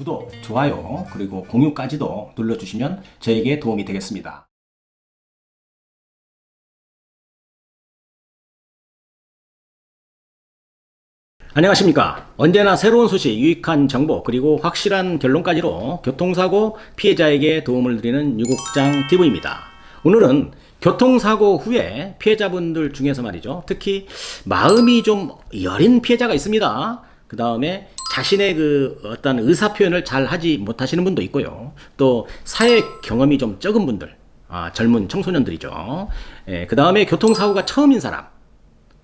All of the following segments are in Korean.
구독, 좋아요, 그리고 공유까지도 눌러주시면 저에게 도움이 되겠습니다. 안녕하십니까. 언제나 새로운 소식, 유익한 정보, 그리고 확실한 결론까지로 교통사고 피해자에게 도움을 드리는 유국장 TV입니다. 오늘은 교통사고 후에 피해자분들 중에서 말이죠. 특히 마음이 좀 여린 피해자가 있습니다. 그 다음에 자신의 어떤 의사표현을 잘 하지 못하시는 분도 있고요. 또 사회 경험이 좀 적은 분들, 젊은 청소년들이죠. 그 다음에 교통사고가 처음인 사람,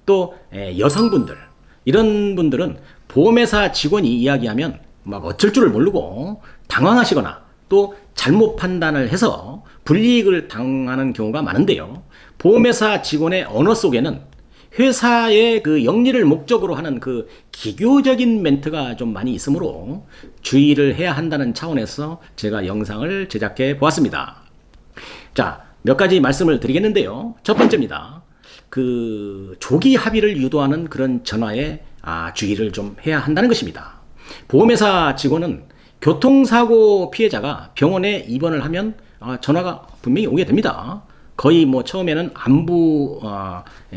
또 여성분들, 이런 분들은 보험회사 직원이 이야기하면 막 어쩔 줄을 모르고 당황하시거나 또 잘못 판단을 해서 불이익을 당하는 경우가 많은데요. 보험회사 직원의 언어 속에는 회사의 영리를 목적으로 하는 기교적인 멘트가 좀 많이 있으므로 주의를 해야 한다는 차원에서 제가 영상을 제작해 보았습니다. 자, 몇 가지 말씀을 드리겠는데요. 첫 번째입니다. 조기 합의를 유도하는 그런 전화에 주의를 좀 해야 한다는 것입니다. 보험회사 직원은 교통사고 피해자가 병원에 입원을 하면 전화가 분명히 오게 됩니다. 거의 처음에는 안부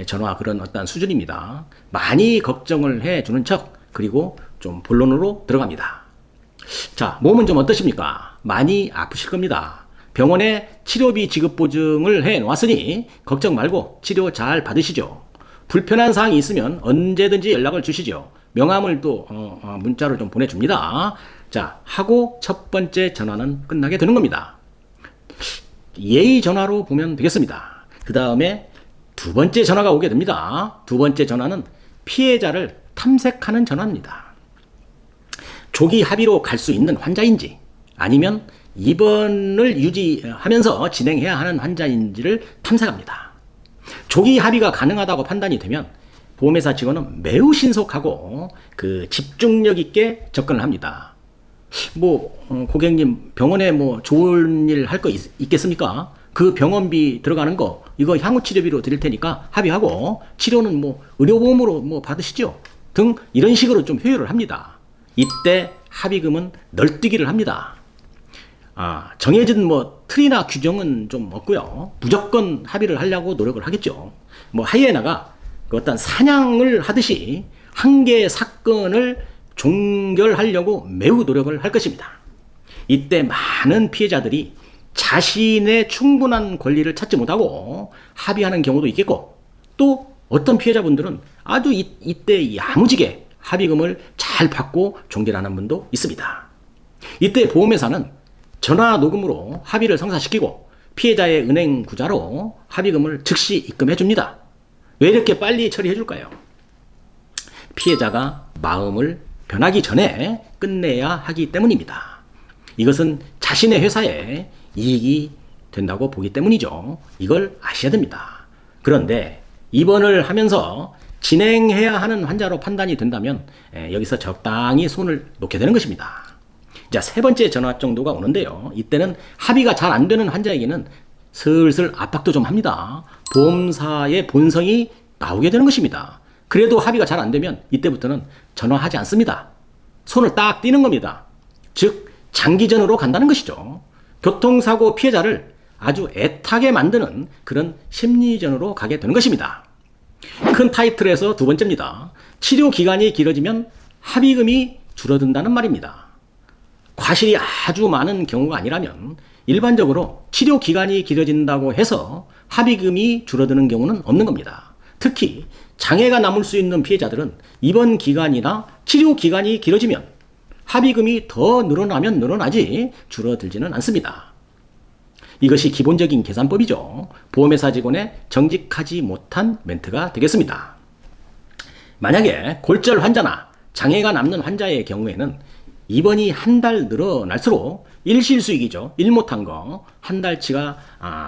전화 그런 어떤 수준입니다. 많이 걱정을 해주는 척, 그리고 좀 본론으로 들어갑니다. 자, 몸은 좀 어떠십니까? 많이 아프실 겁니다. 병원에 치료비 지급 보증을 해 놓았으니 걱정 말고 치료 잘 받으시죠. 불편한 사항이 있으면 언제든지 연락을 주시죠. 명함을 또 문자로 좀 보내줍니다. 자, 하고 첫 번째 전화는 끝나게 되는 겁니다. 예의 전화로 보면 되겠습니다. 그 다음에 두 번째 전화가 오게 됩니다. 두 번째 전화는 피해자를 탐색하는 전화입니다. 조기 합의로 갈 수 있는 환자인지, 아니면 입원을 유지하면서 진행해야 하는 환자인지를 탐색합니다. 조기 합의가 가능하다고 판단이 되면 보험회사 직원은 매우 신속하고 집중력 있게 접근을 합니다. 고객님 병원에 좋은 일 할 거 있겠습니까? 그 병원비 들어가는 거 이거 향후 치료비로 드릴 테니까 합의하고 치료는 의료보험으로 받으시죠 등 이런 식으로 좀 효율을 합니다. 이때 합의금은 널뛰기를 합니다. 정해진 틀이나 규정은 좀 없고요. 무조건 합의를 하려고 노력을 하겠죠. 하이에나가 어떤 사냥을 하듯이 한 개의 사건을 종결하려고 매우 노력을 할 것입니다. 이때 많은 피해자들이 자신의 충분한 권리를 찾지 못하고 합의하는 경우도 있겠고, 또 어떤 피해자분들은 아주 이때 야무지게 합의금을 잘 받고 종결하는 분도 있습니다. 이때 보험회사는 전화 녹음으로 합의를 성사시키고 피해자의 은행 구자로 합의금을 즉시 입금해 줍니다. 왜 이렇게 빨리 처리해 줄까요? 피해자가 마음을 변하기 전에 끝내야 하기 때문입니다. 이것은 자신의 회사에 이익이 된다고 보기 때문이죠. 이걸 아셔야 됩니다. 그런데 입원을 하면서 진행해야 하는 환자로 판단이 된다면 여기서 적당히 손을 놓게 되는 것입니다. 자, 세 번째 전화 정도가 오는데요. 이때는 합의가 잘 안 되는 환자에게는 슬슬 압박도 좀 합니다. 보험사의 본성이 나오게 되는 것입니다. 그래도 합의가 잘 안 되면 이때부터는 전화하지 않습니다. 손을 딱 떼는 겁니다. 즉 장기전으로 간다는 것이죠. 교통사고 피해자를 아주 애타게 만드는 그런 심리전으로 가게 되는 것입니다. 큰 타이틀에서 두 번째입니다. 치료 기간이 길어지면 합의금이 줄어든다는 말입니다. 과실이 아주 많은 경우가 아니라면 일반적으로 치료 기간이 길어진다고 해서 합의금이 줄어드는 경우는 없는 겁니다. 특히 장애가 남을 수 있는 피해자들은 입원 기간이나 치료 기간이 길어지면 합의금이 더 늘어나면 늘어나지 줄어들지는 않습니다. 이것이 기본적인 계산법이죠. 보험회사 직원의 정직하지 못한 멘트가 되겠습니다. 만약에 골절 환자나 장애가 남는 환자의 경우에는 입원이 한 달 늘어날수록 일실수익이죠. 일 못한 거 한 달치가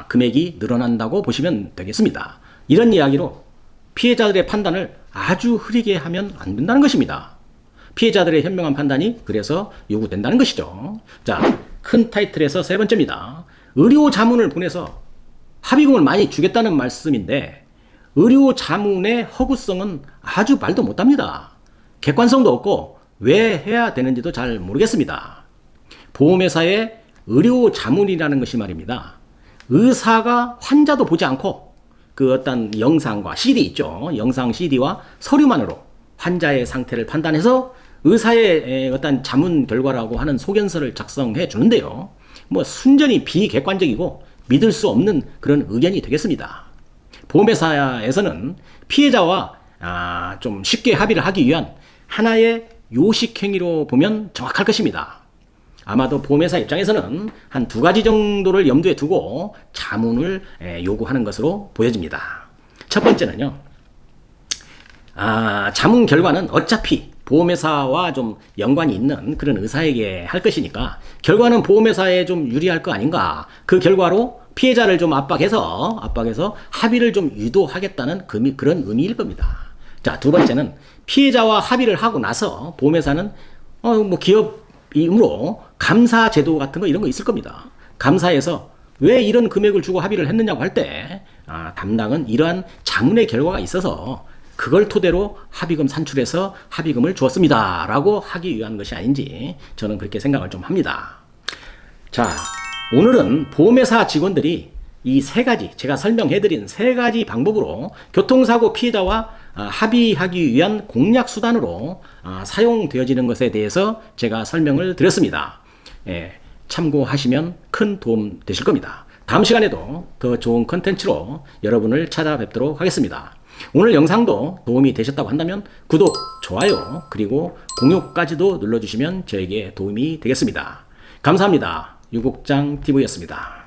금액이 늘어난다고 보시면 되겠습니다. 이런 이야기로 피해자들의 판단을 아주 흐리게 하면 안 된다는 것입니다. 피해자들의 현명한 판단이 그래서 요구된다는 것이죠. 자, 큰 타이틀에서 세 번째입니다. 의료 자문을 보내서 합의금을 많이 주겠다는 말씀인데 의료 자문의 허구성은 아주 말도 못합니다. 객관성도 없고 왜 해야 되는지도 잘 모르겠습니다. 보험회사의 의료 자문이라는 것이 말입니다. 의사가 환자도 보지 않고 그 어떤 영상과 CD 있죠. 영상 CD와 서류만으로 환자의 상태를 판단해서 의사의 어떤 자문 결과라고 하는 소견서를 작성해 주는데요. 뭐 순전히 비객관적이고 믿을 수 없는 그런 의견이 되겠습니다. 보험회사에서는 피해자와 좀 쉽게 합의를 하기 위한 하나의 요식행위로 보면 정확할 것입니다. 아마도 보험회사 입장에서는 한 2가지 정도를 염두에 두고 자문을 요구하는 것으로 보여집니다. 첫 번째는요. 자문 결과는 어차피 보험회사와 좀 연관이 있는 그런 의사에게 할 것이니까 결과는 보험회사에 좀 유리할 거 아닌가. 그 결과로 피해자를 좀 압박해서 합의를 좀 유도하겠다는 그런 의미일 겁니다. 자, 두 번째는 피해자와 합의를 하고 나서 보험회사는 기업이므로 감사 제도 같은 거 이런 거 있을 겁니다. 감사에서 왜 이런 금액을 주고 합의를 했느냐고 할 때 담당은 이러한 자문의 결과가 있어서 그걸 토대로 합의금 산출해서 합의금을 주었습니다 라고 하기 위한 것이 아닌지 저는 그렇게 생각을 좀 합니다. 자, 오늘은 보험회사 직원들이 이 3가지, 제가 설명해드린 3가지 방법으로 교통사고 피해자와 합의하기 위한 공략 수단으로 사용되어지는 것에 대해서 제가 설명을 드렸습니다. 참고하시면 큰 도움 되실 겁니다. 다음 시간에도 더 좋은 컨텐츠로 여러분을 찾아뵙도록 하겠습니다. 오늘 영상도 도움이 되셨다고 한다면 구독, 좋아요, 그리고 공유까지도 눌러주시면 저에게 도움이 되겠습니다. 감사합니다. 유국장TV였습니다.